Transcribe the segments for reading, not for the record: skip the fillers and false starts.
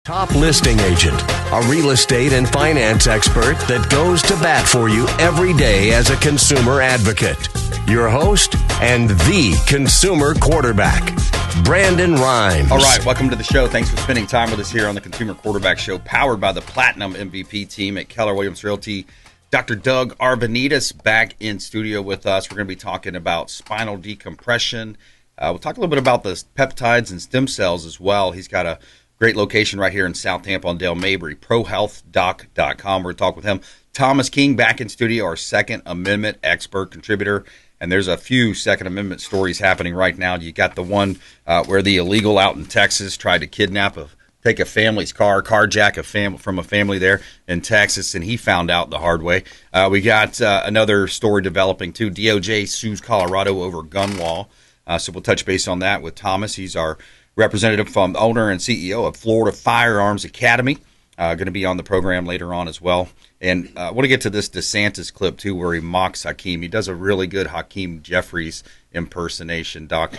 Top listing agent, a real estate and finance expert that goes to bat for you every day as a consumer advocate. Your host and the consumer quarterback, Brandon Rimes. All right, welcome to the show. Thanks for spending time with us here on the Consumer Quarterback Show, powered by the Platinum MVP team at Keller Williams Realty. Dr. Doug Aravanitis back in studio with us. We're going to be talking about spinal decompression. We'll talk a little bit about the peptides and stem cells as well. He's got a great location right here in South Tampa on Dale Mabry, prohealthdoc.com. We're going to talk with him. Thomas King back in studio, our Second Amendment expert contributor. And there's a few Second Amendment stories happening right now. You got the one where the illegal out in Texas tried to take a family's car, carjack from a family there in Texas, and he found out the hard way. We got another story developing, too. DOJ sues Colorado over gun law. So we'll touch base on that with Thomas. He's our representative from owner and CEO of Florida Firearms Academy. Going to be on the program later on as well. And I want to get to this DeSantis clip, too, where he mocks Hakeem. He does a really good Hakeem Jeffries impersonation. Dr.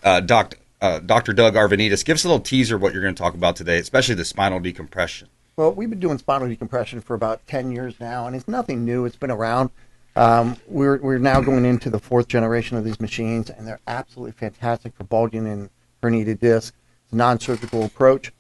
Doug Aravanitis, give us a little teaser of what you're going to talk about today, especially the spinal decompression. Well, we've been doing spinal decompression for about 10 years now, and it's nothing new. It's been around. We're now going into the fourth generation of these machines, and they're absolutely fantastic for bulging and herniated disc. It's a non-surgical approach.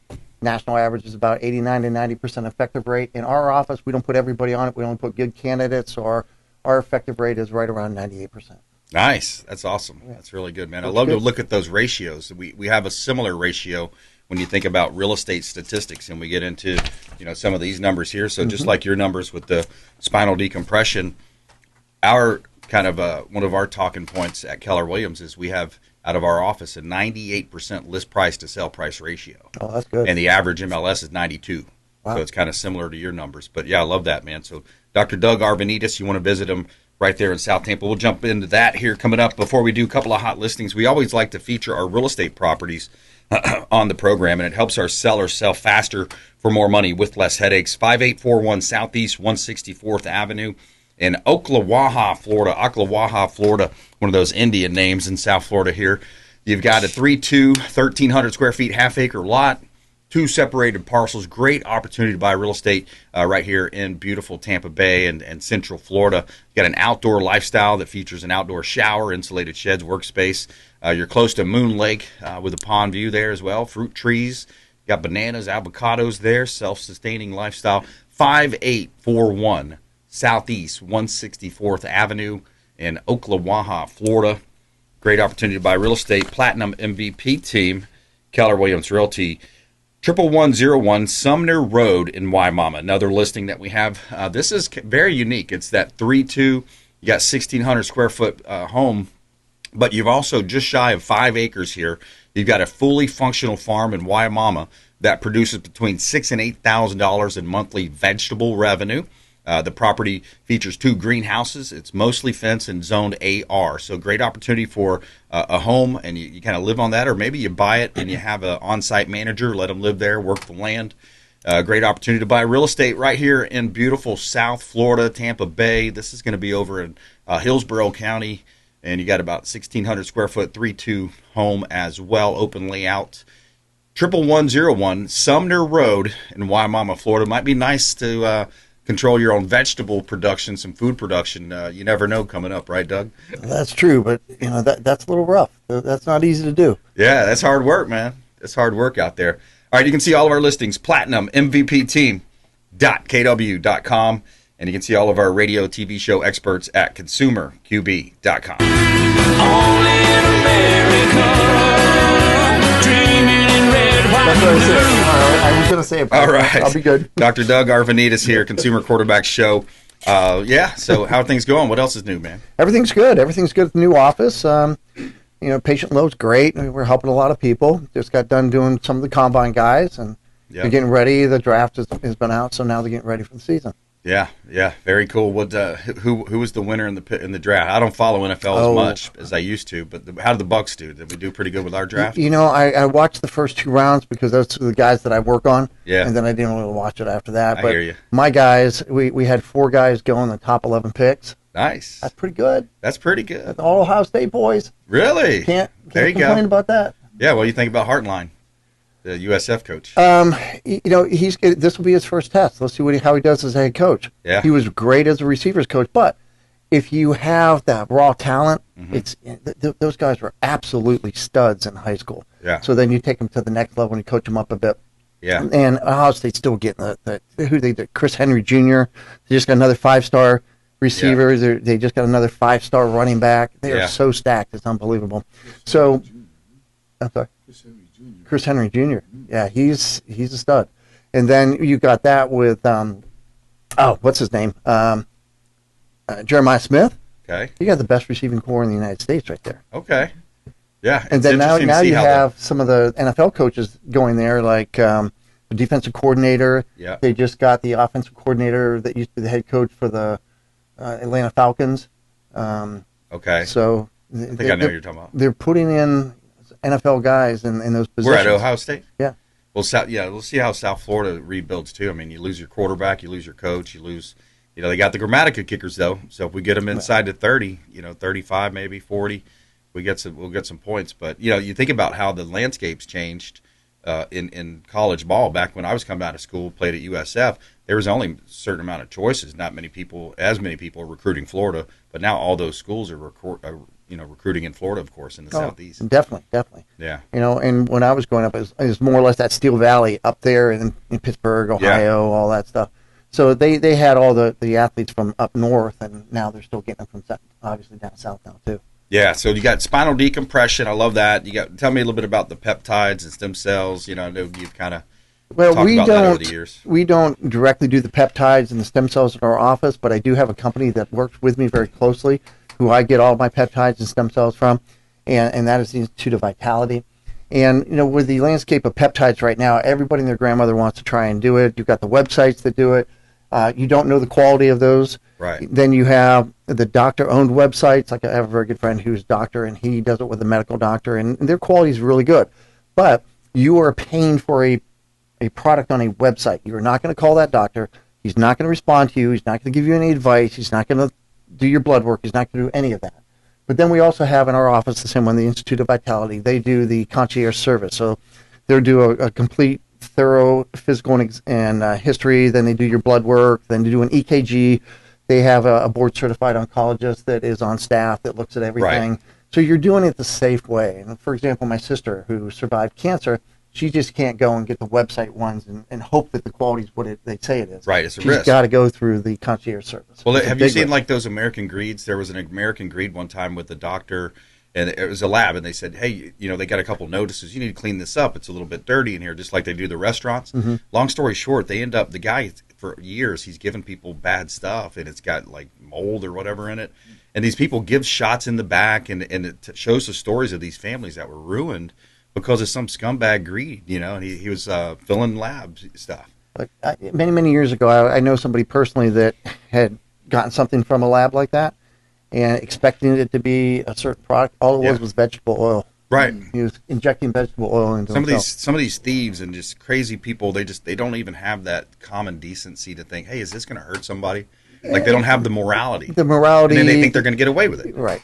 National average is about 89 to 90% effective rate. In our office, we don't put everybody on it. We only put good candidates, so our effective rate is right around 98%. Nice. That's awesome. Yeah. That's really good, man. I love to look at those ratios. We have a similar ratio when you think about real estate statistics, and we get into some of these numbers here. So just like your numbers with the spinal decompression, our kind of one of our talking points at Keller Williams is we have out of our office a 98% list price to sell price ratio. Oh, that's good. And the average MLS is 92. Wow. So it's kind of similar to your numbers. But yeah, I love that, man. So Dr. Doug Aravanitis, you want to visit him right there in South Tampa. We'll jump into that here coming up. Before we do a couple of hot listings, we always like to feature our real estate properties on the program, and it helps our sellers sell faster for more money with less headaches. 5841 Southeast 164th Avenue. In Ocklawaha, Florida, one of those Indian names in South Florida here. You've got a 3-2, 1,300 square feet, half-acre lot, 2 separated parcels. Great opportunity to buy real estate right here in beautiful Tampa Bay and Central Florida. You've got an outdoor lifestyle that features an outdoor shower, insulated sheds, workspace. You're close to Moon Lake with a pond view there as well, fruit trees. You got bananas, avocados there, self-sustaining lifestyle. 5841 Southeast 164th Avenue in Ocklawaha, Florida. Great opportunity to buy real estate. Platinum MVP team, Keller Williams Realty. 11101 Sumner Road in Waimama. Another listing that we have. This is very unique. It's that 3-2. You got 1,600 square foot home, but you've also just shy of 5 acres here. You've got a fully functional farm in Waimama that produces between $6,000 and $8,000 in monthly vegetable revenue. The property features 2 greenhouses. It's mostly fenced and zoned AR. So great opportunity for a home, and you kind of live on that, or maybe you buy it and you have an on-site manager, let them live there, work the land. Great opportunity to buy real estate right here in beautiful South Florida, Tampa Bay. This is going to be over in Hillsborough County, and you got about 1,600 square foot 3-2 home as well, open layout. 11101 Sumner Road in Waimama, Florida. Might be nice to control your own vegetable production, some food production. You never know coming up, right, Doug? That's true, but that's a little rough. That's not easy to do. Yeah, that's hard work, man. It's hard work out there. All right, you can see all of our listings, platinummvpteam.kw.com, and you can see all of our radio, TV show experts at consumerqb.com. Only in America, dreaming in red, white, That's what I said. I was going to say it. All right. I'll be good. Dr. Doug Aravanitis here, Consumer Quarterback Show. So how are things going? What else is new, man? Everything's good. Everything's good at the new office. Patient load's great. We're helping a lot of people. Just got done doing some of the combine guys, and they're getting ready. The draft has been out, so now they're getting ready for the season. Yeah, very cool. What who was the winner in the draft? I don't follow NFL as much as I used to, but how did the Bucs do? Did we do pretty good with our draft? I watched the first 2 rounds because those are the guys that I work on. Yeah. And then I didn't really watch it after that. I hear you. My guys, we had 4 guys go in the top 11 picks. Nice. That's pretty good. That's pretty good. All Ohio State boys. Really? Can't there you complain go. about that. Yeah. What do you think about Heartline? the USF coach. This will be his first test. Let's see how he does as a head coach. Yeah. He was great as a receivers coach, but if you have that raw talent, those guys were absolutely studs in high school. Yeah. So then you take them to the next level and you coach them up a bit. Yeah. And Ohio State's still getting Chris Henry Jr. They just got another 5-star receiver. Yeah. They just got another 5-star running back. They are so stacked. It's unbelievable. So, I'm sorry. Chris Henry Jr. Yeah, he's a stud. And then you got that with what's his name? Jeremiah Smith. Okay. You got the best receiving core in the United States right there. Okay. Yeah. And then now you have some of the NFL coaches going there, like the defensive coordinator. Yeah. They just got the offensive coordinator that used to be the head coach for the Atlanta Falcons. Okay. So I think I know what you're talking about. They're putting in NFL guys in those positions. We're at Ohio State? Yeah. Well, we'll see how South Florida rebuilds, too. I mean, you lose your quarterback, you lose your coach, you lose – they got the Grammatica kickers, though. So if we get them inside to 30, 35 maybe, 40, we'll get some points. But, you think about how the landscape's changed in college ball. Back when I was coming out of school, played at USF, there was only a certain amount of choices. Not as many people are recruiting Florida. But now all those schools are recruiting in Florida, of course, in the Southeast. Definitely. Yeah. And when I was growing up, it was more or less that Steel Valley up there in Pittsburgh, Ohio, all that stuff. So they had all the athletes from up north, and now they're still getting them from obviously down south now too. Yeah, so you got spinal decompression. I love that. Tell me a little bit about the peptides and stem cells. I know you've kind of talked about that over the years. We don't directly do the peptides and the stem cells in our office, but I do have a company that works with me very closely, who I get all my peptides and stem cells from, and that is the Institute of Vitality. And, with the landscape of peptides right now, everybody and their grandmother wants to try and do it. You've got the websites that do it. You don't know the quality of those. Right. Then you have the doctor-owned websites. Like I have a very good friend who's a doctor, and he does it with a medical doctor, and their quality is really good. But you are paying for a product on a website. You are not going to call that doctor. He's not going to respond to you. He's not going to give you any advice. He's not going to do your blood work. He's not going to do any of that. But then we also have in our office the same one, the Institute of Vitality. They do the concierge service. So they'll do a complete thorough physical and history. Then they do your blood work. Then they do an EKG. They have a board certified oncologist that is on staff that looks at everything. Right. So you're doing it the safe way. And for example, my sister who survived cancer, she just can't go and get the website ones and hope that the quality is what they say it is. Right, it's a She's risk. got to go through the concierge service. Well, It's a have you big seen risk. like those American Greeds? There was an American Greed one time with the doctor, and it was a lab, and they said, hey, they got a couple notices. You need to clean this up. It's a little bit dirty in here, just like they do the restaurants. Mm-hmm. Long story short, the guy, for years, he's given people bad stuff, and it's got like mold or whatever in it. And these people give shots in the back, and it shows the stories of these families that were ruined because of some scumbag greed, and he was filling lab stuff. Many, many years ago, I know somebody personally that had gotten something from a lab like that and expecting it to be a certain product. All it was vegetable oil. Right. He was injecting vegetable oil into himself. Some of these thieves and just crazy people, they don't even have that common decency to think, hey, is this going to hurt somebody? Like they don't have the morality. The morality. And then they think they're going to get away with it. Right.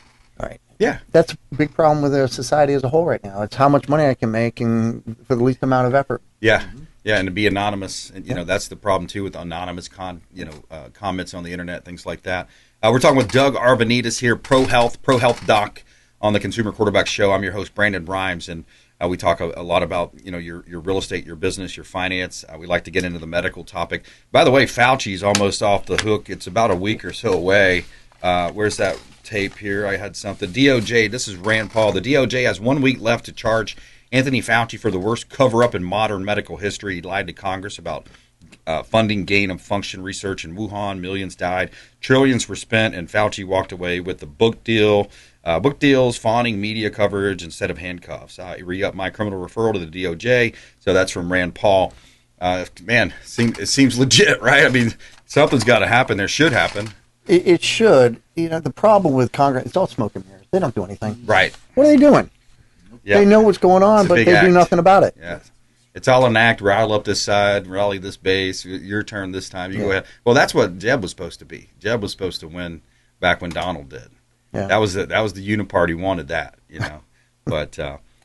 Yeah. That's a big problem with our society as a whole right now. It's how much money I can make and for the least amount of effort. Yeah. Yeah, and to be anonymous, and that's the problem too with anonymous comments on the internet, things like that. We're talking with Doug Aravanitis here, Pro Health Doc on the Consumer Quarterback Show. I'm your host, Brandon Rimes, and we talk a lot about your real estate, your business, your finance. We like to get into the medical topic. By the way, Fauci's almost off the hook. It's about a week or so away. Where's that tape here? I had something. DOJ, this is Rand Paul. The DOJ has 1 week left to charge Anthony Fauci for the worst cover-up in modern medical history. He lied to Congress about funding gain-of-function research in Wuhan. Millions died. Trillions were spent, and Fauci walked away with the book deal. Book deals, fawning media coverage instead of handcuffs. I re-up my criminal referral to the DOJ. So that's from Rand Paul. Man, it seems legit, right? I mean, something's got to happen. There should happen. It should. The problem with Congress, it's all smoke and mirrors. They don't do anything. Right. What are they doing? Yeah. They know what's going on, but they do nothing about it. Yeah. It's all an act. Rile up this side, rally this base. Your turn this time. You go ahead. Well, that's what Jeb was supposed to be. Jeb was supposed to win back when Donald did. Yeah. That was the uniparty wanted that, But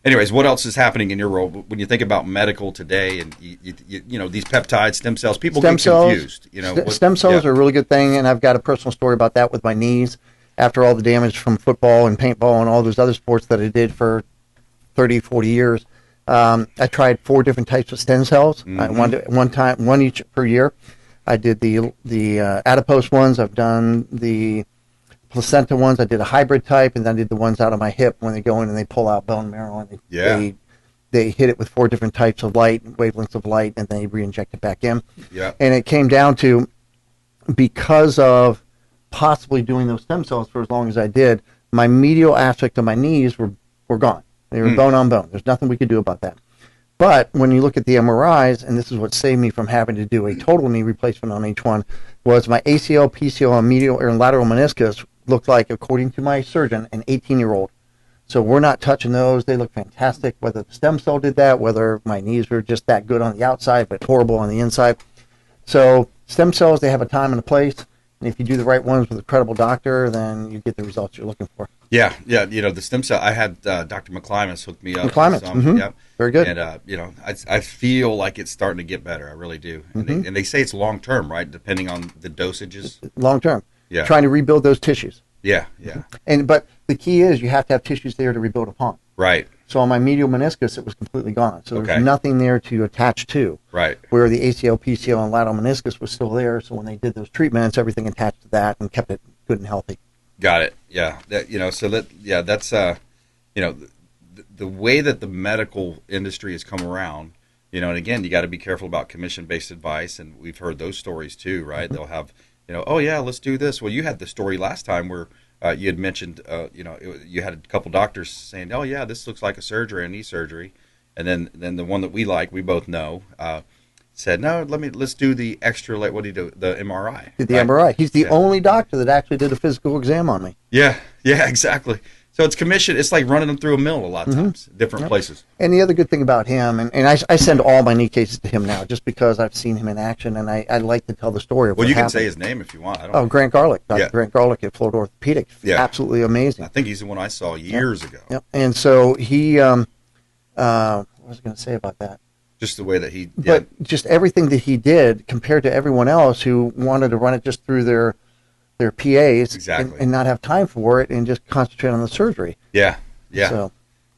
Anyways, what else is happening in your role when you think about medical today and you know these peptides, stem cells? People get confused. You know, stem cells are a really good thing, and I've got a personal story about that with my knees. After all the damage from football and paintball and all those other sports that I did for 30, 40 years, I tried 4 different types of stem cells. One each per year. I did the adipose ones. I've done the placenta ones. I did a hybrid type, and then I did the ones out of my hip when they go in and they pull out bone marrow, and they hit it with 4 different types of light, wavelengths of light, and then they re-inject it back in. Yeah. And it came down to, because of possibly doing those stem cells for as long as I did, my medial aspect of my knees were gone. They were bone on bone. There's nothing we could do about that. But when you look at the MRIs, and this is what saved me from having to do a total knee replacement on each one, was my ACL, PCL, and medial and lateral meniscus looked like, according to my surgeon, an 18-year-old. So we're not touching those. They look fantastic, whether the stem cell did that, whether my knees were just that good on the outside but horrible on the inside. So stem cells, they have a time and a place. And if you do the right ones with a credible doctor, then you get the results you're looking for. Yeah. You know, the stem cell, I had Dr. McClimus hook me up. McClimus, very good. And, you know, I feel like it's starting to get better. I really do. And, they say it's long-term, right, depending on the dosages? Long-term. Yeah. Trying to rebuild those tissues. Yeah. But the key is you have to have tissues there to rebuild upon. Right. So on my medial meniscus, it was completely gone. So there's nothing there to attach to. Right. Where the ACL, PCL, and lateral meniscus was still there. So when they did those treatments, everything attached to that and kept it good and healthy. Got it. Yeah. That's you know, the way that the medical industry has come around. You know, and again, you got to be careful about commission-based advice, and we've heard those stories too, right? They'll have, you know, oh yeah, let's do this. Well, you had the story last time where you had mentioned, you know, you had a couple doctors saying, oh yeah, this looks like a surgery, a knee surgery, and then the one that we both know, said, no, let's do the extra, like, what do you do, the MRI. Did the MRI. He's the only doctor that actually did a physical exam on me. Yeah, exactly. So it's commission. It's like running them through a mill a lot of times, different places. And the other good thing about him, and I send all my knee cases to him now just because I've seen him in action, and I like to tell the story of what happened. Can say his name if you want. Grant Garlick. Dr. Grant Garlick at Florida Orthopedics. Yeah. Absolutely amazing. I think he's the one I saw years ago. Yep. And so he, what was I going to say about that? Just the way that he... But just everything that he did compared to everyone else who wanted to run it just through their PAs and not have time for it and just concentrate on the surgery. Yeah. So,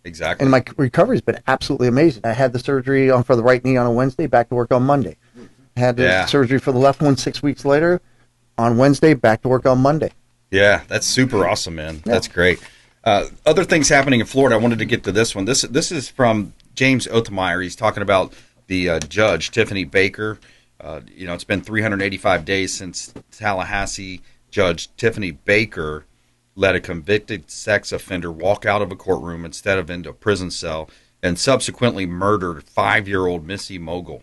exactly. And my recovery's been absolutely amazing. I had the surgery for the right knee on a Wednesday, back to work on Monday. I had the surgery for the left one 6 weeks later. On Wednesday, back to work on Monday. Yeah, that's super awesome, man. Yeah. That's great. Other things happening in Florida, I wanted to get to this one. This is from James Othmeyer. He's talking about the judge, Tiffany Baker. You know, it's been 385 days since Tallahassee Judge Tiffany Baker let a convicted sex offender walk out of a courtroom instead of into a prison cell and subsequently murdered 5-year-old Missy Mogul.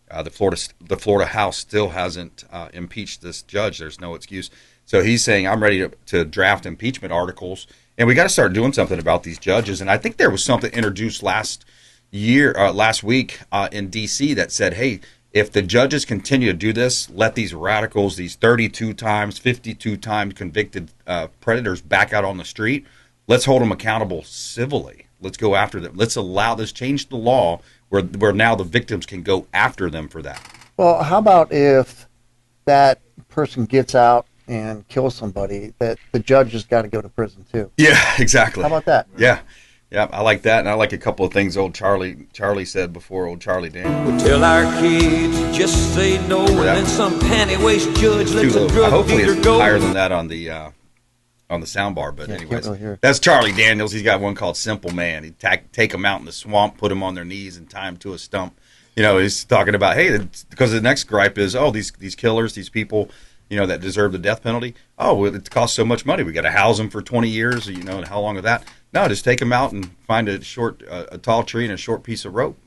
The Florida House still hasn't impeached this judge. There's no excuse. So he's saying, I'm ready to draft impeachment articles, and we got to start doing something about these judges. And I think there was something introduced last week in D.C. that said, hey, if the judges continue to do this, let these radicals, these 32 times, 52 times convicted predators back out on the street. Let's hold them accountable civilly. Let's go after them. Let's change the law where now the victims can go after them for that. Well, how about if that person gets out and kills somebody, that the judge has got to go to prison too? Yeah, exactly. How about that? Yeah. Yeah, I like that, and I like a couple of things old Charlie said before, old Charlie Daniels. We'll tell our kids to just say no, and then some panty-waist judge lets a drug dealer go. Higher than that on the sound bar, but anyways, that's Charlie Daniels. He's got one called Simple Man. He'd take them out in the swamp, put them on their knees, and tie them to a stump. You know, he's talking about, hey, because the next gripe is, oh, these killers, these people, you know, that deserve the death penalty. Oh, well, it costs so much money. We got to house them for 20 years. You know, and how long is that? No, just take them out and find a tall tree and a short piece of rope.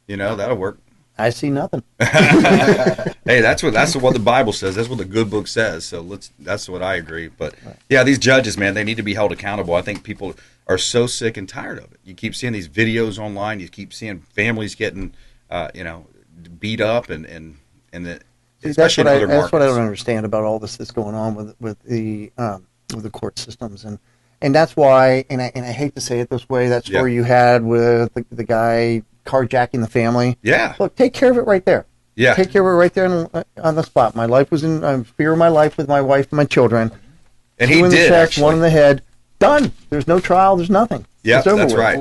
You know, that'll work. I see nothing. Hey, that's what the Bible says. That's what the good book says. So that's what I agree. But yeah, these judges, man, they need to be held accountable. I think people are so sick and tired of it. You keep seeing these videos online. You keep seeing families getting, beat up and especially in other markets. That's what I don't understand about all this that's going on with the court systems. And that's why, and I hate to say it this way, that story you had with the guy carjacking the family. Yeah. Look, take care of it right there. Yeah. Take care of it right there on the spot. My life was in fear of my life with my wife and my children. And he did, in the chest, actually. One in the head. Done. There's no trial. There's nothing. Yeah, that's with. right.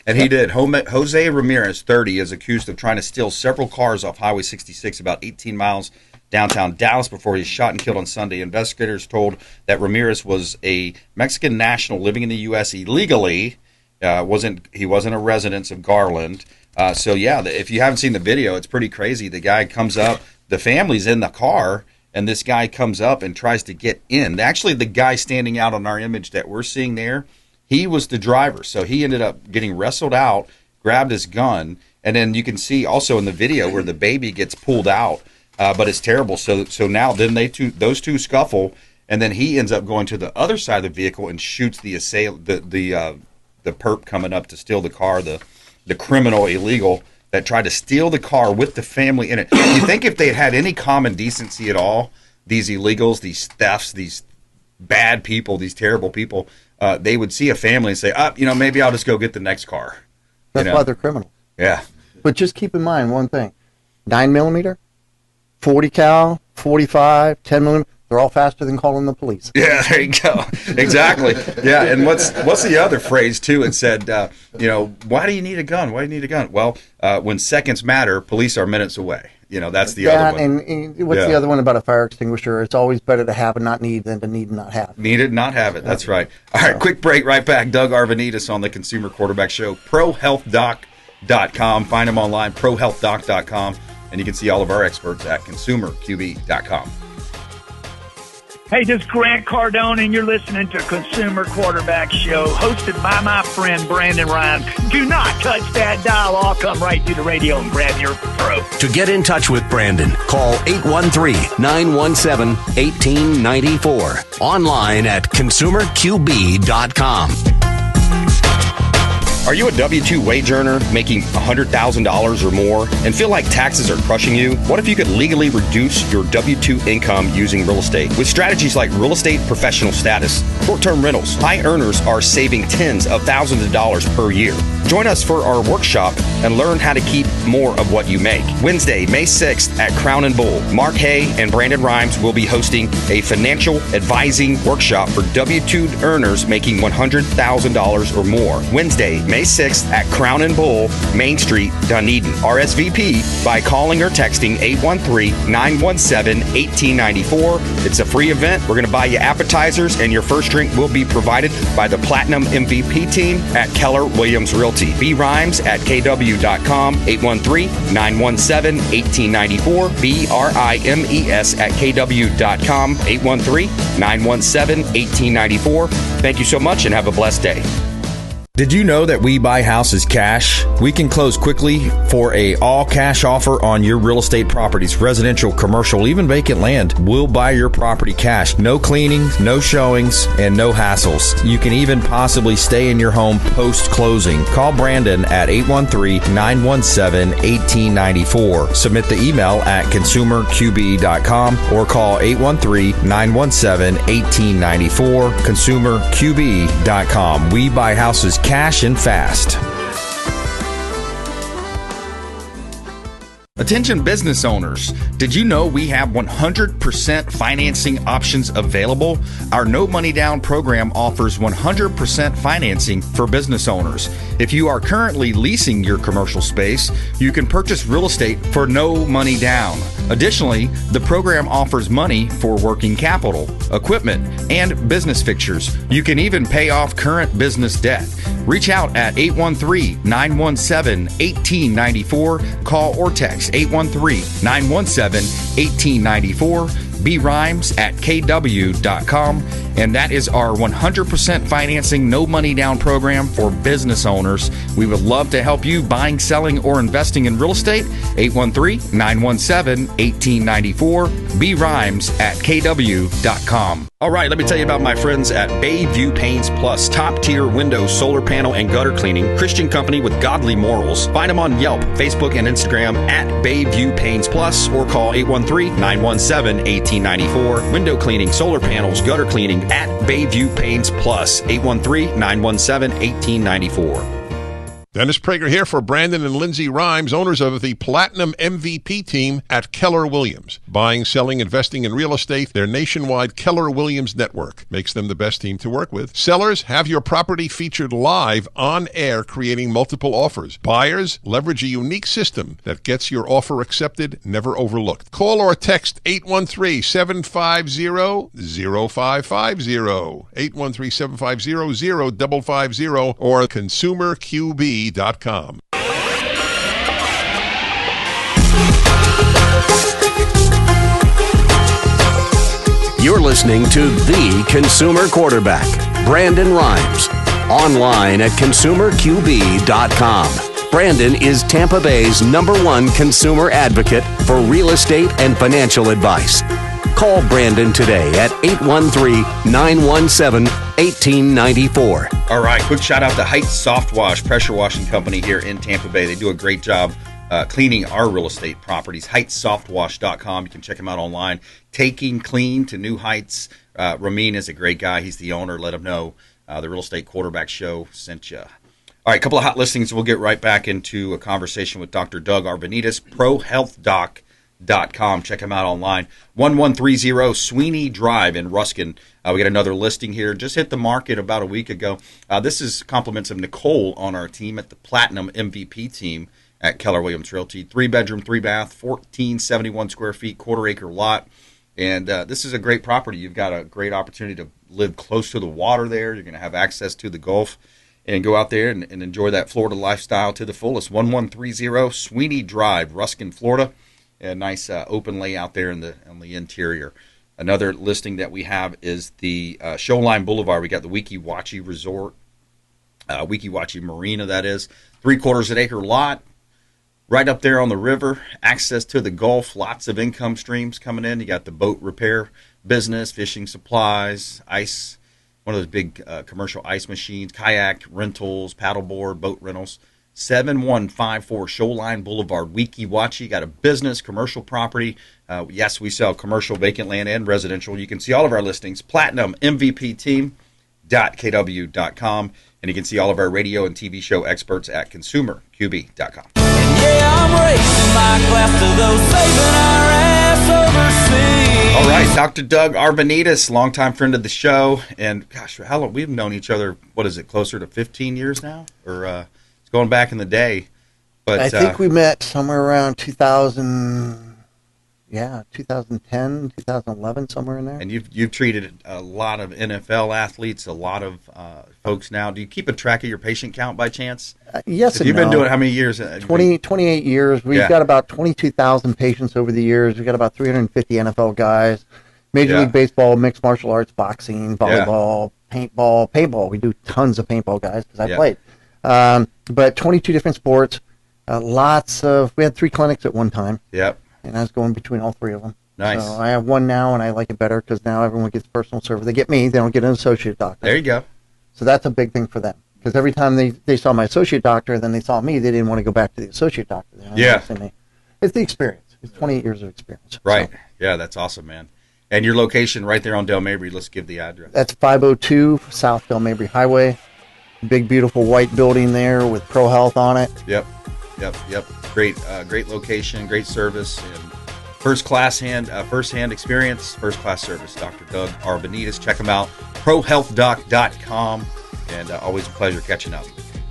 And he did. Jose Ramirez, 30, is accused of trying to steal several cars off Highway 66 about 18 miles downtown Dallas before he was shot and killed on Sunday. Investigators told that Ramirez was a Mexican national living in the U.S. illegally. He wasn't a resident of Garland. If you haven't seen the video, it's pretty crazy. The guy comes up, the family's in the car, and this guy comes up and tries to get in. Actually, the guy standing out on our image that we're seeing there, he was the driver. So he ended up getting wrestled out, grabbed his gun, and then you can see also in the video where the baby gets pulled out. But it's terrible. So now then those two scuffle, and then he ends up going to the other side of the vehicle and shoots the assailant, the perp coming up to steal the car, the criminal illegal that tried to steal the car with the family in it. You think if they had any common decency at all, these illegals, these thefts, these bad people, these terrible people, they would see a family and say, maybe I'll just go get the next car. That's why they're criminals. Yeah. But just keep in mind one thing. 9mm, 40 cal, 45, 10mm, they're all faster than calling the police. Yeah, there you go. Exactly. Yeah, and what's the other phrase, too? It said, why do you need a gun? Why do you need a gun? Well, when seconds matter, police are minutes away. That's the other one. And what's the other one about a fire extinguisher? It's always better to have and not need than to need and not have. Need it, not have it. That's right. All right, quick break, right back. Doug Aravanitis on the Consumer Quarterback Show. ProHealthDoc.com. Find them online, ProHealthDoc.com. And you can see all of our experts at ConsumerQB.com. Hey, this is Grant Cardone, and you're listening to Consumer Quarterback Show, hosted by my friend Brandon Rimes. Do not touch that dial. I'll come right through the radio and grab your throat. To get in touch with Brandon, call 813-917-1894. Online at ConsumerQB.com. Are you a W-2 wage earner making $100,000 or more and feel like taxes are crushing you? What if you could legally reduce your W-2 income using real estate? With strategies like real estate professional status, short-term rentals, high earners are saving tens of thousands of dollars per year. Join us for our workshop and learn how to keep more of what you make. Wednesday, May 6th at Crown and Bull. Mark Hay and Brandon Rimes will be hosting a financial advising workshop for W-2 earners making $100,000 or more. Wednesday, May 6th at Crown and Bull, Main Street, Dunedin. RSVP by calling or texting 813-917-1894. It's a free event. We're going to buy you appetizers, and your first drink will be provided by the Platinum MVP team at Keller Williams Realty. B Rimes at KW.com, 813-917-1894. BRIMES at KW.com, 813-917-1894. Thank you so much and have a blessed day. Did you know that we buy houses cash? We can close quickly for a all-cash offer on your real estate properties, residential, commercial, even vacant land. We'll buy your property cash. No cleaning, no showings, and no hassles. You can even possibly stay in your home post-closing. Call Brandon at 813-917-1894. Submit the email at consumerqb.com or call 813-917-1894. consumerqb.com. We buy houses cash and fast. Attention business owners, did you know we have 100% financing options available? Our no money down program offers 100% financing for business owners. If you are currently leasing your commercial space, you can purchase real estate for no money down. Additionally, the program offers money for working capital, equipment, and business fixtures. You can even pay off current business debt. Reach out at 813-917-1894. Call or text 813-917-1894. B Rimes at KW.com. And that is our 100% financing, no money down program for business owners. We would love to help you buying, selling, or investing in real estate. 813-917-1894. B Rimes at KW.com. All right, let me tell you about my friends at Bayview Paints Plus, top tier window, solar panel, and gutter cleaning, Christian company with godly morals. Find them on Yelp, Facebook, and Instagram at Bayview Paints Plus, or call 813-917-1894. 1894. Window cleaning, solar panels, gutter cleaning at Bayview Paints Plus. 813-917-1894. Dennis Prager here for Brandon and Lindsay Rimes, owners of the Platinum MVP team at Keller Williams. Buying, selling, investing in real estate, their nationwide Keller Williams network makes them the best team to work with. Sellers, have your property featured live on air, creating multiple offers. Buyers, leverage a unique system that gets your offer accepted, never overlooked. Call or text 813-750-0550, 813-750-0550, or consumerqb.com. You're listening to The Consumer Quarterback, Brandon Rimes. Online at consumerqb.com. Brandon is Tampa Bay's #1 consumer advocate for real estate and financial advice. Call Brandon today at 813-917-1894. All right, quick shout out to Heights Soft Wash, pressure washing company here in Tampa Bay. They do a great job cleaning our real estate properties. HeightsSoftWash.com. You can check him out online. Taking clean to new heights. Ramin is a great guy. He's the owner. Let him know the Real Estate Quarterback Show sent you. All right, a couple of hot listings. We'll get right back into a conversation with Dr. Doug Aravanitis, ProHealthDoc.com. Check him out online. 1130 Sweeney Drive in Ruskin. We got another listing here. Just hit the market about a week ago. This is compliments of Nicole on our team at the Platinum MVP team at Keller Williams Realty. 3-bedroom, 3-bath, 1471 square feet, quarter-acre lot. And this is a great property. You've got a great opportunity to live close to the water there. You're going to have access to the Gulf and go out there and enjoy that Florida lifestyle to the fullest. 1130 Sweeney Drive, Ruskin, Florida. A nice open layout there on the interior. Another listing that we have is the Shoreline Boulevard. We got the Weeki Wachee Resort, Weeki Wachee Marina, that is. 3/4 acre lot, right up there on the river. Access to the Gulf, lots of income streams coming in. You got the boat repair business, fishing supplies, ice, one of those big commercial ice machines, kayak rentals, paddleboard, boat rentals. 7154 Shoreline Boulevard, Weeki Wachee. Got a business, commercial property. Yes, we sell commercial, vacant land, and residential. You can see all of our listings, PlatinumMVPTeam.kw.com. And you can see all of our radio and TV show experts at ConsumerQB.com. Yeah, I'm raising my glass to those saving our ass overseas. All right, Dr. Doug Aravanitis, longtime friend of the show. And gosh, how long? We've known each other, what is it, closer to 15 years now? Or going back in the day. But I think we met somewhere around 2010, 2011, somewhere in there. And you've treated a lot of NFL athletes, a lot of folks now. Do you keep a track of your patient count by chance? Yes and you've no. been doing it how many years? 28 years. We've got about 22,000 patients over the years. We've got about 350 NFL guys. Major League Baseball, mixed martial arts, boxing, volleyball, paintball. We do tons of paintball, guys, because I played. But 22 different sports, we had 3 clinics at one time. Yep. And I was going between all 3 of them. Nice. So I have one now, and I like it better because now everyone gets personal service. They get me, they don't get an associate doctor. There you go. So that's a big thing for them. Because every time they saw my associate doctor, then they saw me, they didn't want to go back to the associate doctor. It's the experience. It's 28 years of experience. Right. So. Yeah, that's awesome, man. And your location right there on Del Mabry, let's give the address. That's 502 South Del Mabry Highway. Big, beautiful white building there with Pro Health on it. Yep. Great location, great service, and first-hand experience, first-class service. Dr. Doug Aravanitis. Check him out, ProHealthDoc.com, and always a pleasure catching up.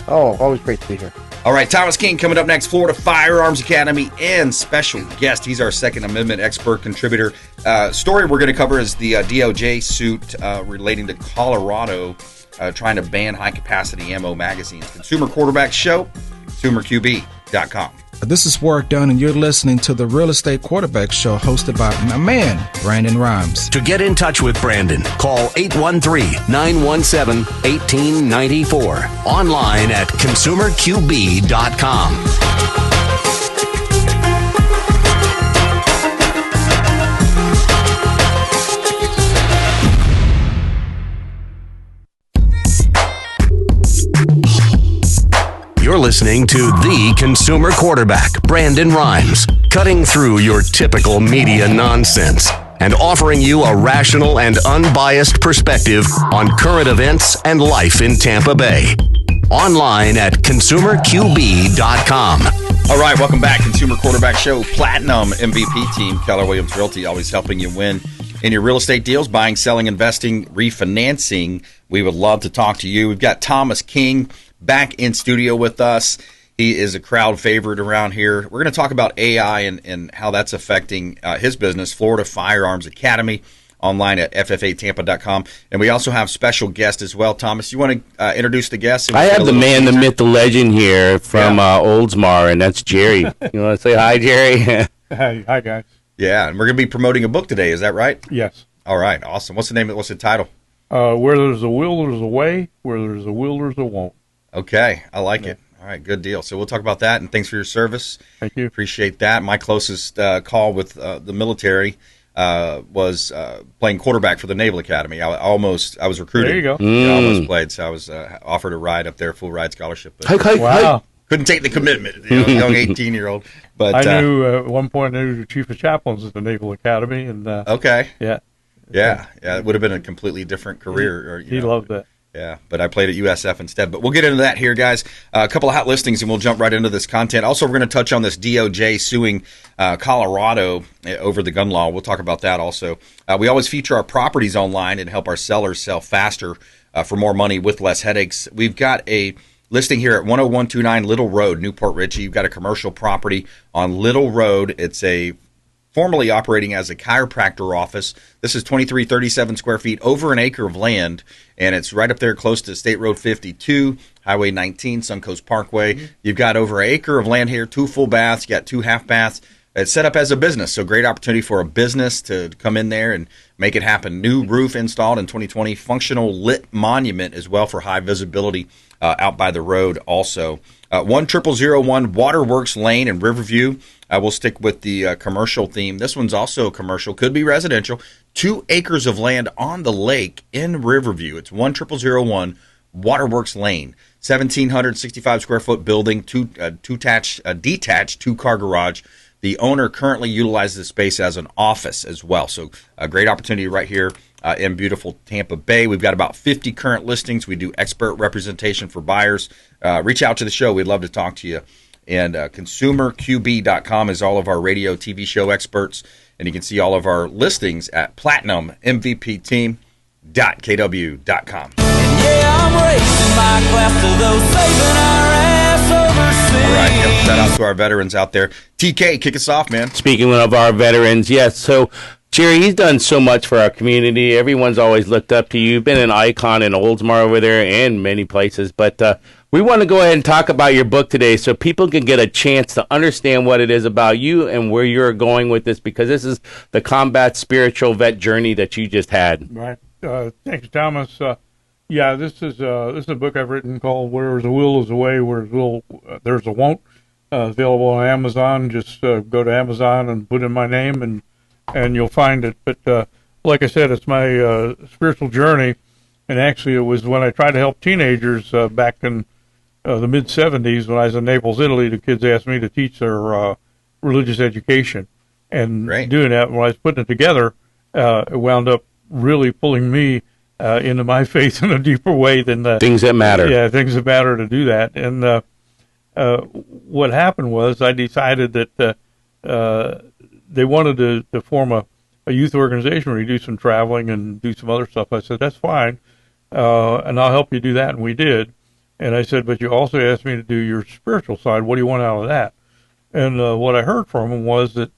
Oh, always great to be here. All right, Thomas King coming up next, Florida Firearms Academy, and special guest. He's our Second Amendment expert contributor. Story we're going to cover is the DOJ suit relating to Colorado trying to ban high-capacity ammo magazines. Consumer Quarterback Show, ConsumerQB.com. This is Warwick Dunn, and you're listening to the Real Estate Quarterback Show hosted by my man, Brandon Rimes. To get in touch with Brandon, call 813-917-1894. Online at ConsumerQB.com. You're listening to The Consumer Quarterback, Brandon Rimes, cutting through your typical media nonsense. and offering you a rational and unbiased perspective on current events and life in Tampa Bay. Online at consumerqb.com. All right, welcome back. Consumer Quarterback Show, Platinum MVP team, Keller Williams Realty, always helping you win in your real estate deals, buying, selling, investing, refinancing. We would love to talk to you. We've got Thomas King back in studio with us. He is a crowd favorite around here. We're going to talk about AI and how that's affecting his business, Florida Firearms Academy, online at ffatampa.com. And we also have special guests as well. Thomas, you want to introduce the guests? I have the man, the myth, the legend here from Oldsmar, and that's Jerry. You want to say hi, Jerry? Hi, guys. Yeah, and we're going to be promoting a book today. Is that right? Yes. All right, awesome. What's the title? Where there's a will, there's a way. Where there's a will, there's a won't. Okay, I like it. All right, good deal. So we'll talk about that, and thanks for your service. Thank you. Appreciate that. My closest call with the military was playing quarterback for the Naval Academy. I was recruited. There you go. I almost played, so I was offered a ride up there, full ride scholarship. But Wow. couldn't take the commitment, young 18-year-old. But I knew at one point I knew the chief of chaplains at the Naval Academy, and okay, yeah, it would have been a completely different career. He loved that. Yeah, but I played at USAF instead. But we'll get into that here, guys. A couple of hot listings, and we'll jump right into this content. Also, we're going to touch on this DOJ suing Colorado over the gun law. We'll talk about that also. We always feature our properties online and help our sellers sell faster for more money with less headaches. We've got a listing here at 10129 Little Road, Newport Richey. You've got a commercial property on Little Road. It's formerly operating as a chiropractor office. This is 2337 square feet, over an acre of land, and it's right up there close to State Road 52, Highway 19, Suncoast Parkway. Mm-hmm. You've got over an acre of land here, 2 full baths, you got 2 half baths. It's set up as a business, so great opportunity for a business to come in there and make it happen. New roof installed in 2020, functional lit monument as well for high visibility out by the road also. 10001 Waterworks Lane in Riverview. We'll stick with the commercial theme. This one's also commercial, could be residential. 2 acres of land on the lake in Riverview. It's 10001 Waterworks Lane. 1,765 square foot building, detached 2-car garage. The owner currently utilizes the space as an office as well. So a great opportunity right here in beautiful Tampa Bay. We've got about 50 current listings. We do expert representation for buyers. Reach out to the show. We'd love to talk to you. And consumerqb.com is all of our radio, TV show experts. And you can see all of our listings at platinummvpteam.kw.com. Yeah, I'm raising my glass to those saving our ass overseas. All right, shout out to our veterans out there. TK, kick us off, man. Speaking of our veterans, yes. So, Jerry, he's done so much for our community. Everyone's always looked up to you. You've been an icon in Oldsmar over there and many places. But we want to go ahead and talk about your book today so people can get a chance to understand what it is about you and where you're going with this, because this is the combat spiritual vet journey that you just had. Right. Thanks, Thomas. Yeah, this is a book I've written called "Where There's a Will, There's a Way. Where there's a will, there's a won't." Available on Amazon. Just go to Amazon and put in my name, and you'll find it. But like I said, it's my spiritual journey, and actually, it was when I tried to help teenagers back in the mid '70s when I was in Naples, Italy. The kids asked me to teach their religious education, and doing that when I was putting it together, it wound up really pulling me into my faith in a deeper way than the things that matter. Yeah, things that matter to do that. And what happened was I decided that they wanted to form a youth organization where you do some traveling and do some other stuff. I said, that's fine, and I'll help you do that. And we did. And I said, but you also asked me to do your spiritual side. What do you want out of that? And what I heard from him was that,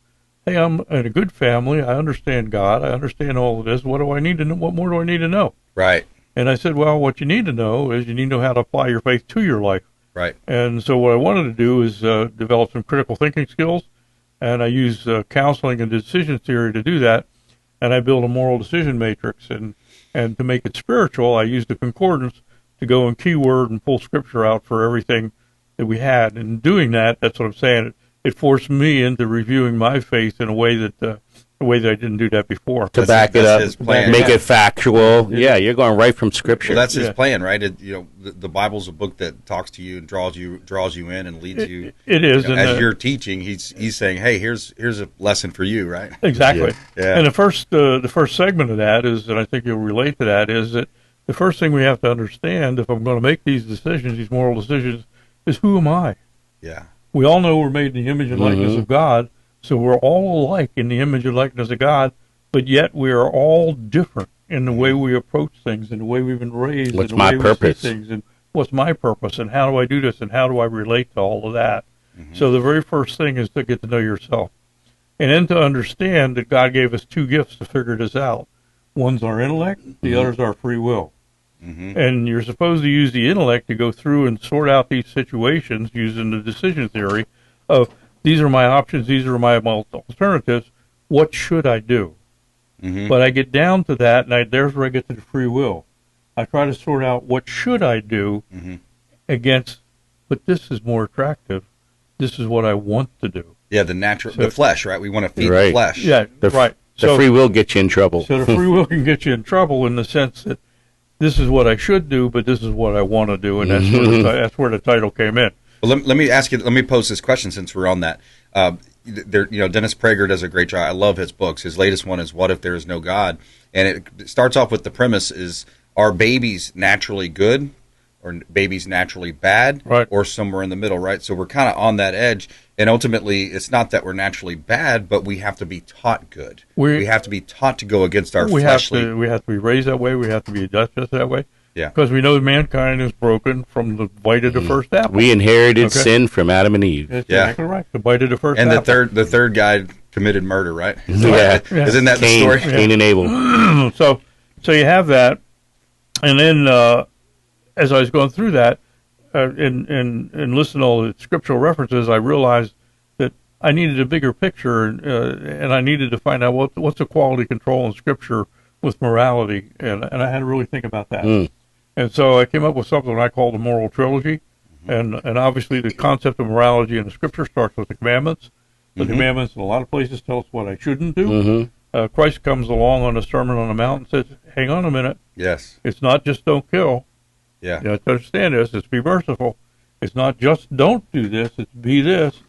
hey, I'm in a good family. I understand God. I understand all of this. What do I need to know? What more do I need to know? Right. And I said, well, what you need to know is you need to know how to apply your faith to your life. Right. And so what I wanted to do is develop some critical thinking skills, and I use counseling and decision theory to do that. And I built a moral decision matrix. And to make it spiritual, I used the concordance to go and keyword and pull scripture out for everything that we had. And doing that, that's what I'm saying. It forced me into reviewing my faith in a way that the way that I didn't do that before. To back it up, make it factual. Yeah, you're going right from Scripture. Well, that's his plan, right? The Bible's a book that talks to you and draws you in and leads you. It is. As you're teaching, he's saying, "Hey, here's a lesson for you," right? Exactly. Yeah. And the first segment of that is, and I think you'll relate to that, is that the first thing we have to understand, if I'm going to make these decisions, these moral decisions, is who am I? Yeah. We all know we're made in the image and likeness of God, so we're all alike in the image and likeness of God, but yet we are all different in the way we approach things and the way we've been raised. What's and the my way purpose? We see things and what's my purpose and how do I do this and how do I relate to all of that? So the very first thing is to get to know yourself. And then to understand that God gave us two gifts to figure this out. One's our intellect, the other's our free will. And you're supposed to use the intellect to go through and sort out these situations using the decision theory of these are my options, these are my alternatives, what should I do? But I get down to that, and there's where I get to the free will. I try to sort out what should I do against, but this is more attractive. This is what I want to do. Yeah, the flesh, right? We want to feed the flesh. Yeah, right. The free will gets you in trouble. So the free will can get you in trouble in the sense that this is what I should do, but this is what I want to do, and that's where the title came in. Well, let me ask you. Let me pose this question since we're on that. Dennis Prager does a great job. I love his books. His latest one is "What If There Is No God," and it starts off with the premise: is are babies naturally good, or babies naturally bad, right, or somewhere in the middle, right? So we're kind of on that edge, and ultimately, it's not that we're naturally bad, but we have to be taught good. We have to be taught to go against our fleshly. We have to be raised that way. We have to be just that way. Yeah, because we know mankind is broken from the bite of the first apple. We inherited sin from Adam and Eve. That's exactly right. The bite of the first apple. And the third guy committed murder, right? Yeah. Isn't that the story? Cain and Abel. So you have that, and then as I was going through that and listening to all the scriptural references, I realized that I needed a bigger picture, and I needed to find out what's the quality control in Scripture with morality, and I had to really think about that. And so I came up with something I call the moral trilogy, and obviously the concept of morality in the Scripture starts with the commandments. The commandments in a lot of places tell us what I shouldn't do. Christ comes along on the Sermon on the Mount and says, hang on a minute. Yes. It's not just don't kill. Yeah. You have to understand this. It's be merciful. It's not just don't do this. It's be this.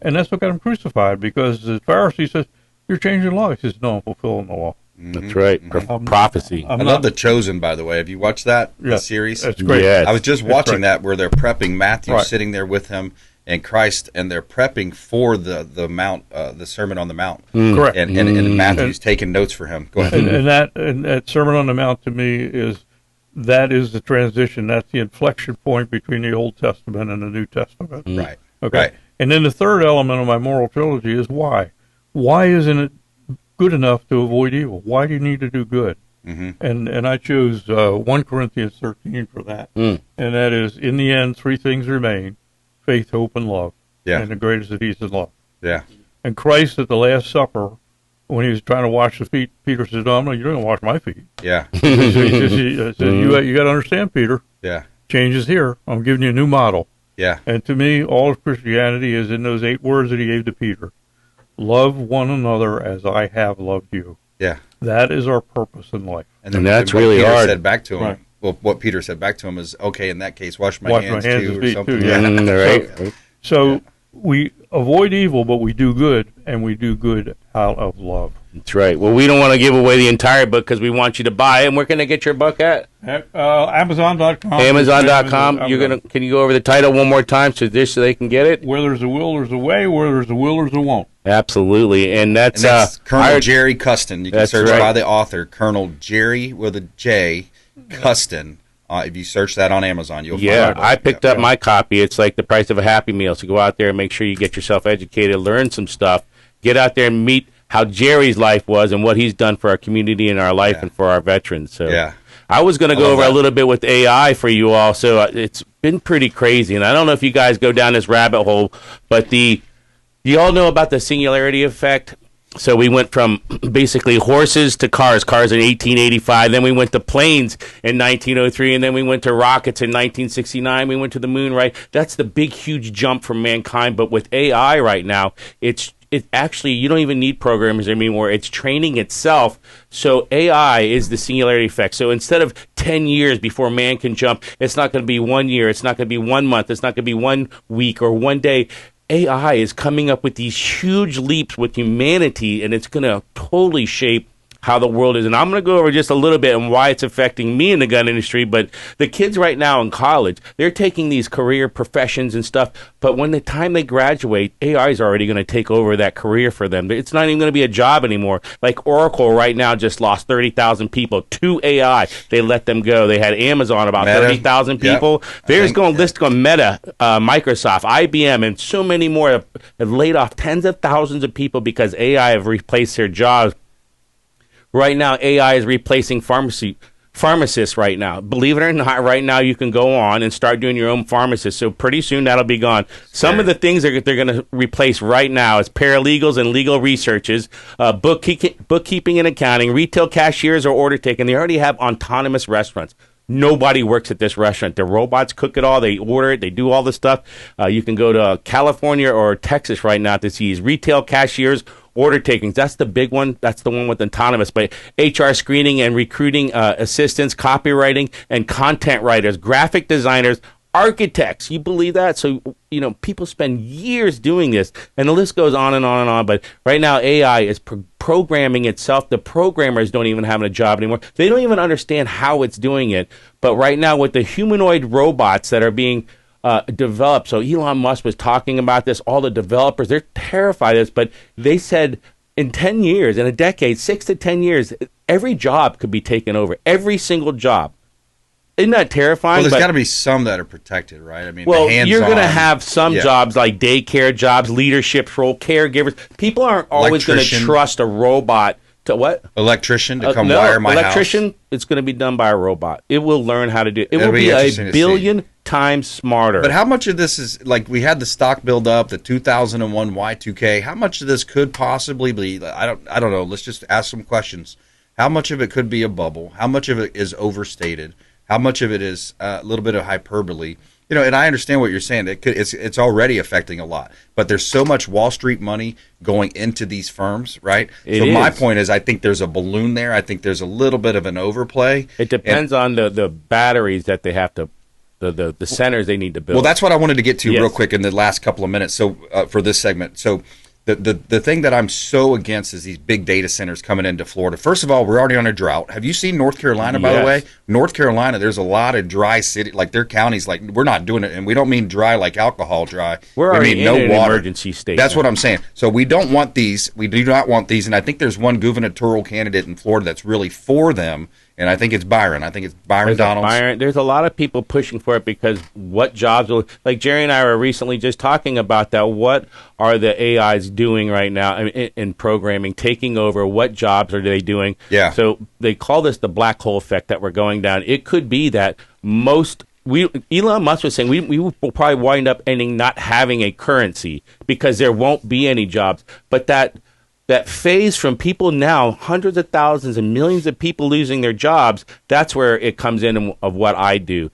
And that's what got him crucified, because the Pharisee says, you're changing law. He says, no, I'm fulfilling the law. That's right. Prophecy. I love The Chosen, by the way. Have you watched that the series? That's great. Yes. I was just watching that where they're prepping Matthew sitting there with him and Christ, and they're prepping for the Mount, the Sermon on the Mount. Correct. And Matthew's taking notes for him. Go ahead. And that Sermon on the Mount to me is the transition. That's the inflection point between the Old Testament and the New Testament. Right. Okay. Right. And then the third element of my moral trilogy is why. Why isn't it good enough to avoid evil? Why do you need to do good? And I chose 1 Corinthians 13 for that. And that is, in the end, three things remain: faith, hope, and love. Yeah. And the greatest of these is love. Yeah. And Christ at the Last Supper, when he was trying to wash the feet, Peter says, no, you're going to wash my feet. Yeah. He says, you got to understand, Peter. Yeah. Change is here. I'm giving you a new model. Yeah. And to me, all of Christianity is in those 8 words that he gave to Peter. Love one another as I have loved you. Yeah. That is our purpose in life. And that's really Peter hard. Said back to him. Right. Well, what Peter said back to him is, okay, in that case, wash my hands too, and or feet something. too. Yeah. So we avoid evil, but we do good, and we do good out of love. That's right. Well, we don't want to give away the entire book because we want you to buy it. And where can I get your book at? Amazon.com. Amazon.com. Can you go over the title one more time so they can get it? Where there's a will, there's a way. Where there's a will, there's a won't. Absolutely. And that's Colonel Jerry Custin. You can search right. by the author, Colonel Jerry with a J, Custin. If you search that on Amazon, you'll find it. Yeah, I picked up my copy. It's like the price of a Happy Meal. So go out there and make sure you get yourself educated, learn some stuff, get out there and meet how Jerry's life was and what he's done for our community and our life and for our veterans. So I was going to go over a little bit with AI for you all. So it's been pretty crazy. And I don't know if you guys go down this rabbit hole, but you all know about the singularity effect? So we went from basically horses to cars in 1885. Then we went to planes in 1903. And then we went to rockets in 1969. We went to the moon, right? That's the big, huge jump for mankind. But with AI right now, it's it actually, you don't even need programmers anymore. It's training itself. So AI is the singularity effect. So instead of 10 years before man can jump, it's not going to be 1 year. It's not going to be 1 month. It's not going to be 1 week or 1 day. AI is coming up with these huge leaps with humanity, and it's going to totally shape how the world is. And I'm going to go over just a little bit and why it's affecting me in the gun industry. But the kids right now in college, they're taking these career professions and stuff. But when the time they graduate, AI is already going to take over that career for them. It's not even going to be a job anymore. Like Oracle right now just lost 30,000 people to AI. They let them go. They had Amazon about 30,000 people. Yep. There's going list going Meta, Microsoft, IBM, and so many more have laid off tens of thousands of people because AI have replaced their jobs. Right now, AI is replacing pharmacists right now. Believe it or not, right now you can go on and start doing your own pharmacist. So pretty soon that'll be gone. Some of the things they're going to replace right now is paralegals and legal researchers, bookkeeping and accounting, retail cashiers or order taking. They already have autonomous restaurants. Nobody works at this restaurant. The robots cook it all. They order it. They do all the stuff. You can go to California or Texas right now to see these retail cashiers, order takings. That's the big one. That's the one with autonomous. But HR screening and recruiting assistants, copywriting and content writers, graphic designers, architects. You believe that? So, people spend years doing this, and the list goes on and on and on. But right now, AI is programming itself. The programmers don't even have a job anymore. They don't even understand how it's doing it. But right now, with the humanoid robots that are being developed, so Elon Musk was talking about this, all the developers, they're terrified of this, but they said in 10 years, in a decade, 6 to 10 years, every job could be taken over. Every single job. Isn't that terrifying? Well, there's got to be some that are protected, right? I mean, you're going to have some jobs like daycare jobs, leadership role, caregivers. People aren't always going to trust a robot to what? Electrician to come wire my house. It's going to be done by a robot. It will learn how to do it. It will be a billion times smarter. But how much of this is, like, we had the stock build up, the 2001 Y2K. How much of this could possibly be, I don't know. Let's just ask some questions. How much of it could be a bubble? How much of it is overstated? How much of it is a little bit of hyperbole? And I understand what you're saying. It's already affecting a lot. But there's so much Wall Street money going into these firms, right? My point is, I think there's a balloon there. I think there's a little bit of an overplay. It depends on the batteries that they have to, the centers they need to build. Well, that's what I wanted to get to real quick in the last couple of minutes. So for this segment, so the thing that I'm so against is these big data centers coming into Florida. First of all, we're already on a drought. Have you seen North Carolina, by the way? North Carolina, there's a lot of dry city, like their counties, like we're not doing it, and we don't mean dry like alcohol dry. We mean no water. Emergency state. That's what I'm saying. So we don't want these. We do not want these, and I think there's one gubernatorial candidate in Florida that's really for them. And I think it's Byron. I think it's Byron Donalds. There's a lot of people pushing for it because what jobs will, like Jerry and I were recently just talking about that. What are the AIs doing right now in programming, taking over? What jobs are they doing? Yeah. So they call this the black hole effect that we're going down. It could be that Elon Musk was saying we will probably wind up ending not having a currency because there won't be any jobs. But that phase from people now, hundreds of thousands and millions of people losing their jobs, that's where it comes in of what I do.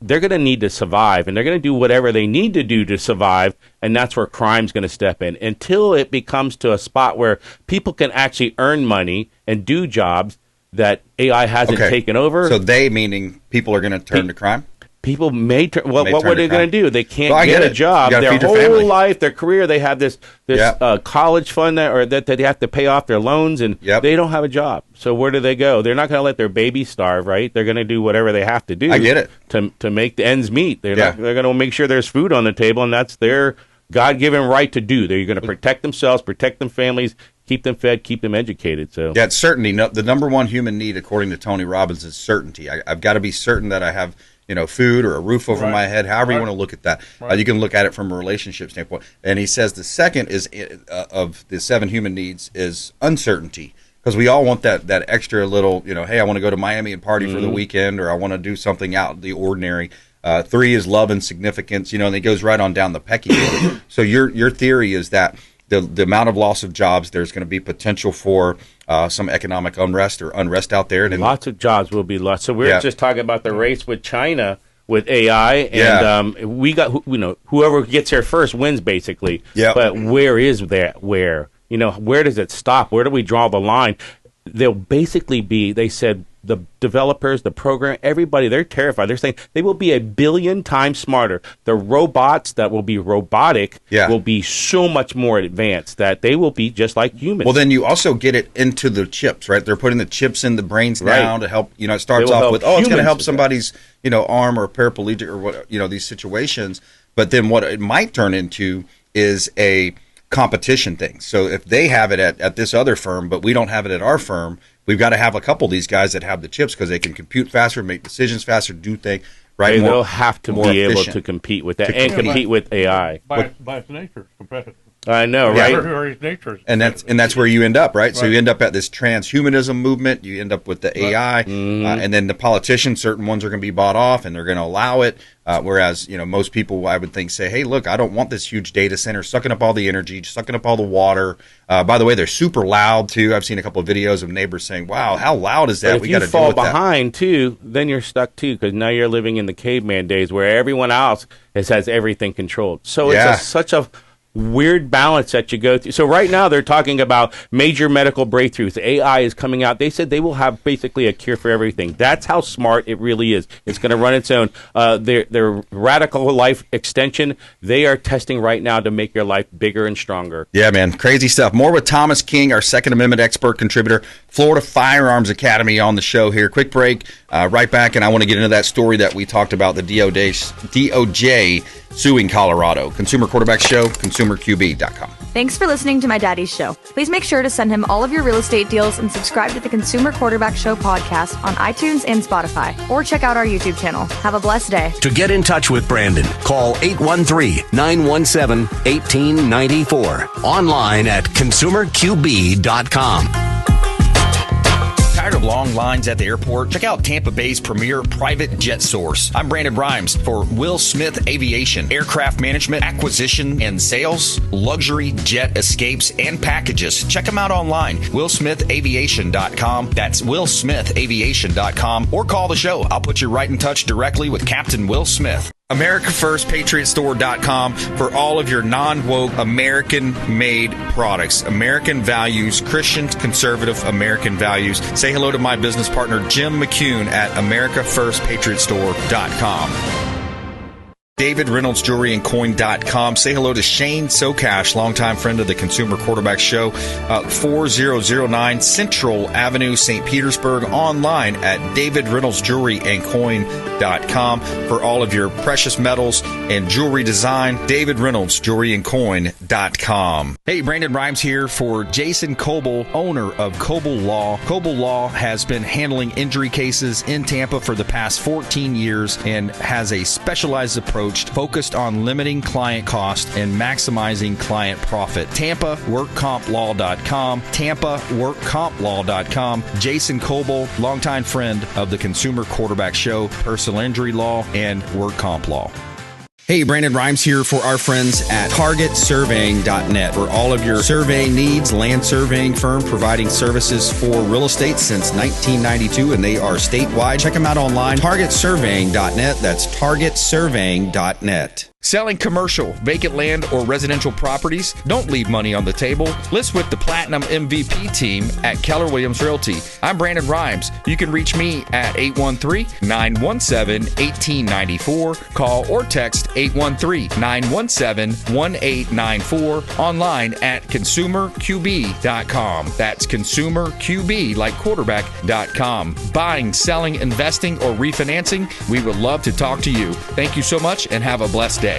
They're going to need to survive, and they're going to do whatever they need to do to survive, and that's where crime's going to step in. Until it becomes to a spot where people can actually earn money and do jobs that AI hasn't taken over. So they, meaning people, are going to turn to crime? People may turn. What were they going to do? They can't get a job. Their whole life, their career, they have this college fund that they have to pay off their loans, and they don't have a job. So where do they go? They're not going to let their baby starve, right? They're going to do whatever they have to do. I get it. To make the ends meet. They're going to make sure there's food on the table, and that's their God-given right to do. They're going to protect themselves, protect their families, keep them fed, keep them educated. So it's certainty. No, the number one human need, according to Tony Robbins, is certainty. I've got to be certain that I have food or a roof over my head, however you want to look at that. You can look at it from a relationship standpoint. And he says the second is of the 7 human needs is uncertainty. Because we all want that extra little, hey, I want to go to Miami and party for the weekend, or I want to do something out of the ordinary. 3 is love and significance, and it goes right on down the pecking order. So your theory is that the amount of loss of jobs, there's going to be potential for some economic unrest out there. And lots of jobs will be lost. So we're just talking about the race with China, with AI, and we got whoever gets here first wins basically. Yeah. But where is that? Where does it stop? Where do we draw the line? They'll basically be. They said the developers, the program, everybody, they're terrified. They're saying they will be 1 billion times smarter. The robots that will be robotic will be so much more advanced that they will be just like humans. Well, then you also get it into the chips, right? They're putting the chips in the brains now to help. It starts off with, it's going to help somebody's, arm or paraplegic or what, these situations. But then what it might turn into is a competition thing. So if they have it at this other firm, but we don't have it at our firm, we've got to have a couple of these guys that have the chips because they can compute faster, make decisions faster, do things right. They'll have to be able to compete with that and compete with AI. By its nature, it's competitive. I know, right? And that's where you end up, right? So you end up at this transhumanism movement. You end up with the AI, and then the politicians. Certain ones are going to be bought off, and they're going to allow it. Whereas most people, I would think, say, "Hey, look, I don't want this huge data center sucking up all the energy, sucking up all the water." By the way, they're super loud too. I've seen a couple of videos of neighbors saying, "Wow, how loud is that?" But if you fall behind too, then you're stuck too, because now you're living in the caveman days where everyone else has everything controlled. So it's such a weird balance that you go through. So right now they're talking about major medical breakthroughs. AI is coming out. They said they will have basically a cure for everything. That's how smart it really is. It's going to run its own. Their radical life extension, they are testing right now to make your life bigger and stronger. Yeah, man. Crazy stuff. More with Thomas King, our Second Amendment expert contributor, Florida Firearms Academy on the show here. Quick break. Right back, and I want to get into that story that we talked about, the DOJ suing Colorado. Consumer Quarterback Show, consumerqb.com. Thanks for listening to my daddy's show. Please make sure to send him all of your real estate deals and subscribe to the Consumer Quarterback Show podcast on iTunes and Spotify, or check out our YouTube channel. Have a blessed day. To get in touch with Brandon, call 813-917-1894. Online at consumerqb.com. Tired of long lines at the airport? Check out Tampa Bay's premier private jet source. I'm Brandon Rimes for Will Smith Aviation. Aircraft management, acquisition, and sales, luxury jet escapes, and packages. Check them out online. WillSmithAviation.com. That's WillSmithAviation.com. Or call the show. I'll put you right in touch directly with Captain Will Smith. AmericaFirstPatriotStore.com for all of your non-woke, American-made products. American values, Christian, conservative American values. Say hello to my business partner, Jim McCune at AmericaFirstPatriotStore.com. David Reynolds Jewelry and Coin.com. Say hello to Shane Socash, longtime friend of the Consumer Quarterback Show, 4009 Central Avenue, St. Petersburg. Online at David Reynolds Jewelry and Coin.com for all of your precious metals and jewelry design. David Reynolds Jewelry and Coin.com. Hey, Brandon Rimes here for Jason Coble, owner of Coble Law. Coble Law has been handling injury cases in Tampa for the past 14 years and has a specialized approach focused on limiting client cost and maximizing client profit. TampaWorkCompLaw.com. TampaWorkCompLaw.com. Jason Coble, longtime friend of the Consumer Quarterback Show, personal injury law, and work comp law. Hey, Brandon Rimes here for our friends at TargetSurveying.net. For all of your surveying needs, land surveying firm providing services for real estate since 1992, and they are statewide. Check them out online, TargetSurveying.net. That's TargetSurveying.net. Selling commercial, vacant land, or residential properties? Don't leave money on the table. List with the Platinum MVP team at Keller Williams Realty. I'm Brandon Rimes. You can reach me at 813-917-1894. Call or text 813-917-1894. Online at consumerqb.com. That's consumerqb, like quarterback.com. Buying, selling, investing, or refinancing? We would love to talk to you. Thank you so much and have a blessed day.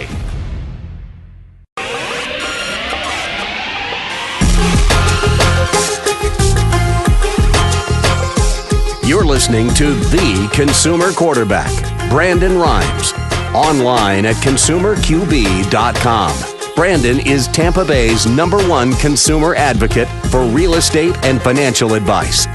You're listening to The Consumer Quarterback, Brandon Rimes. Online at consumerqb.com. Brandon is Tampa Bay's #1 consumer advocate for real estate and financial advice.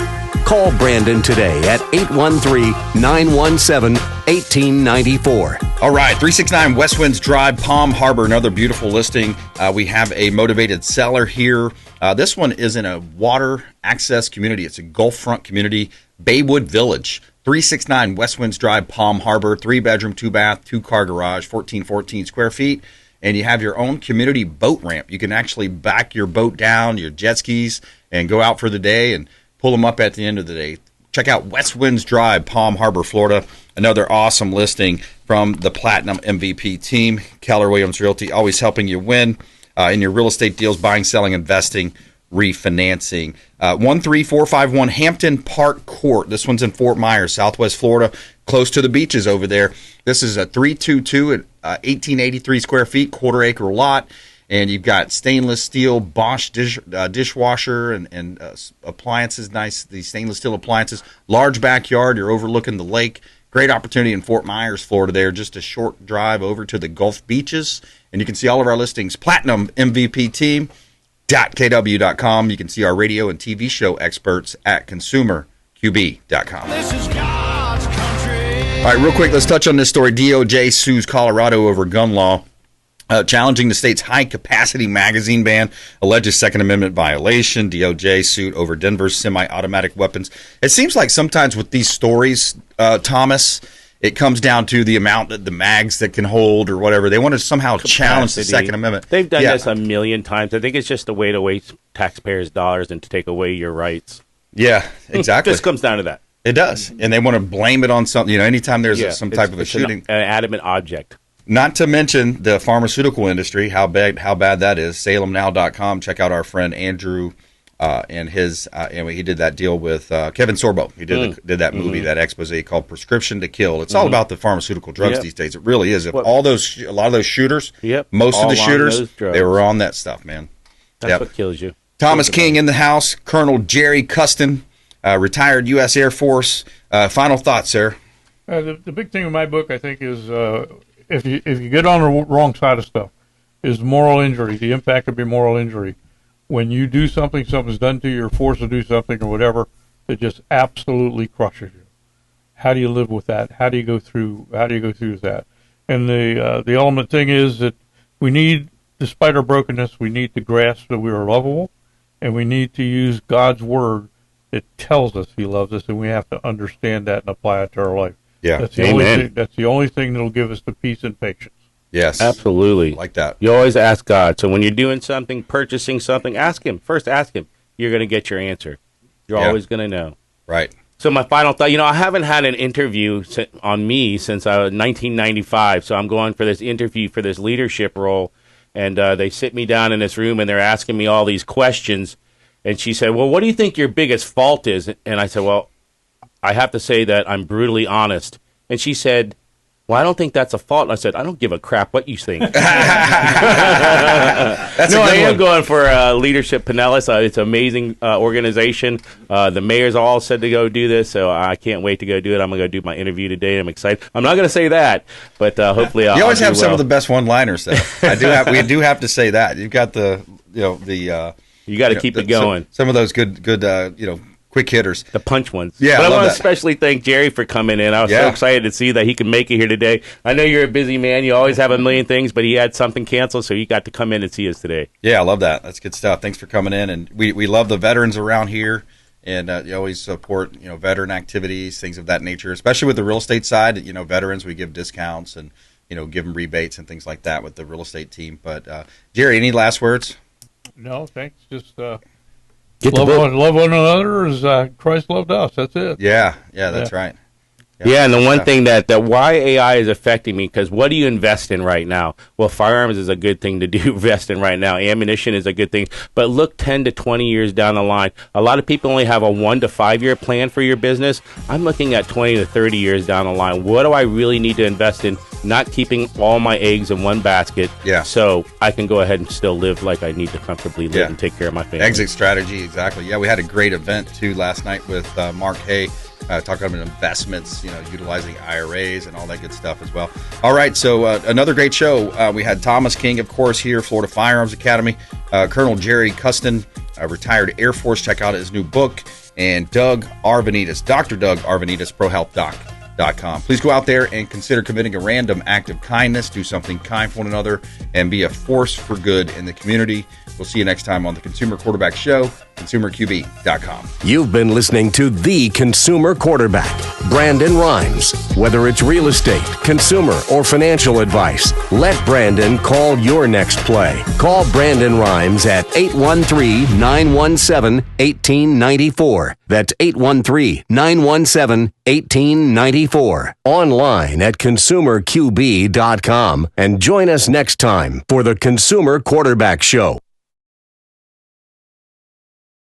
Call Brandon today at 813-917-1894. All right, 369 West Winds Drive, Palm Harbor, another beautiful listing. We have a motivated seller here. This one is in a water access community. It's a Gulf front community, Baywood Village. 369 West Winds Drive, Palm Harbor, 3-bedroom, 2-bath, 2-car garage, 1414 square feet. And you have your own community boat ramp. You can actually back your boat down, your jet skis, and go out for the day and pull them up at the end of the day. Check out West Winds Drive, Palm Harbor, Florida. Another awesome listing from the Platinum MVP team. Keller Williams Realty, always helping you win in your real estate deals, buying, selling, investing, refinancing. 13451 Hampton Park Court. This one's in Fort Myers, Southwest Florida, close to the beaches over there. This is a 322 at 1883 square feet, quarter-acre lot. And you've got stainless steel Bosch dishwasher and appliances, nice, these stainless steel appliances. Large backyard, you're overlooking the lake. Great opportunity in Fort Myers, Florida there, just a short drive over to the Gulf beaches. And you can see all of our listings, Platinum MVP Team.kw.com. You can see our radio and TV show experts at ConsumerQB.com. This is God's country. All right, real quick, let's touch on this story. DOJ sues Colorado over gun law. Challenging the state's high-capacity magazine ban, alleges Second Amendment violation. DOJ suit over Denver's semi-automatic weapons. It seems like sometimes with these stories, Thomas, it comes down to the amount that the mags that can hold or whatever. They want to somehow challenge the Second Amendment. They've done this a million times. I think it's just a way to waste taxpayers' dollars and to take away your rights. Yeah, exactly. It just comes down to that. It does. And they want to blame it on something. You know, anytime there's some type of a shooting. An adamant object. Not to mention the pharmaceutical industry, how bad that is. SalemNow.com. Check out our friend Andrew and his. And he did that deal with Kevin Sorbo. He did that movie, that expose called Prescription to Kill. It's all about the pharmaceutical drugs these days. It really is. If a lot of those shooters, most of the shooters, they were on that stuff, man. That's what kills you. Thomas King in the house. Colonel Jerry Custin, retired U.S. Air Force. Final thoughts, sir. The big thing in my book, I think, is if you get on the wrong side of stuff, is moral injury, the impact of your moral injury. When you do something, something's done to you, you're forced to do something or whatever, that just absolutely crushes you. How do you live with that? How do you go through that? And the ultimate thing is that we need, despite our brokenness, we need to grasp that we are lovable, and we need to use God's word that tells us he loves us, and we have to understand that and apply it to our life. Yeah, that's the only thing that'll give us the peace and patience. Yes, absolutely, like that. You always ask God. So when you're doing something, purchasing something, ask Him first. Ask Him. You're going to get your answer. You're always going to know. Right. So my final thought. I haven't had an interview on me since 1995. So I'm going for this interview for this leadership role, and they sit me down in this room and they're asking me all these questions. And she said, "Well, what do you think your biggest fault is?" And I said, "Well, I have to say that I'm brutally honest." And she said, "Well, I don't think that's a fault." And I said, "I don't give a crap what you think." I am going for Leadership Pinellas. It's an amazing organization. The mayors all said to go do this, so I can't wait to go do it. I'm going to go do my interview today. I'm excited. I'm not going to say that, but hopefully I'll. You always have some of the best one-liners, though. We do have to say that. You've got you got to keep it going. Some of those good quick hitters. The punch ones. Yeah, but I want to especially thank Jerry for coming in. I was so excited to see that he could make it here today. I know you're a busy man. You always have a million things, but he had something canceled, so you got to come in and see us today. Yeah, I love that. That's good stuff. Thanks for coming in. And we love the veterans around here, and you always support veteran activities, things of that nature, especially with the real estate side. Veterans, we give discounts and give them rebates and things like that with the real estate team. But Jerry, any last words? No, thanks. Just love one another as Christ loved us. That's it. Yeah, that's right. Yeah, and the one thing that why AI is affecting me, because what do you invest in right now? Well, firearms is a good thing to do, invest in right now. Ammunition is a good thing. But look 10 to 20 years down the line. A lot of people only have a 1 to 5 year plan for your business. I'm looking at 20 to 30 years down the line. What do I really need to invest in? Not keeping all my eggs in one basket. Yeah. So I can go ahead and still live like I need to comfortably live and take care of my family. Exit strategy, exactly. Yeah, we had a great event, too, last night with Mark Hay. Talking about investments, utilizing IRAs and all that good stuff as well. All right, so another great show. We had Thomas King, of course, here, Florida Firearms Academy. Colonel Jerry Custin, retired Air Force. Check out his new book. And Doug Aravanitis, Dr. Doug Aravanitis, ProHealthDoc.com. Please go out there and consider committing a random act of kindness. Do something kind for one another and be a force for good in the community. We'll see you next time on the Consumer Quarterback Show. consumerqb.com. You've been listening to The Consumer Quarterback, Brandon Rimes. Whether it's real estate, consumer, or financial advice, let Brandon call your next play. Call Brandon Rimes at 813-917-1894. That's 813-917-1894. Online at consumerqb.com. And join us next time for The Consumer Quarterback Show.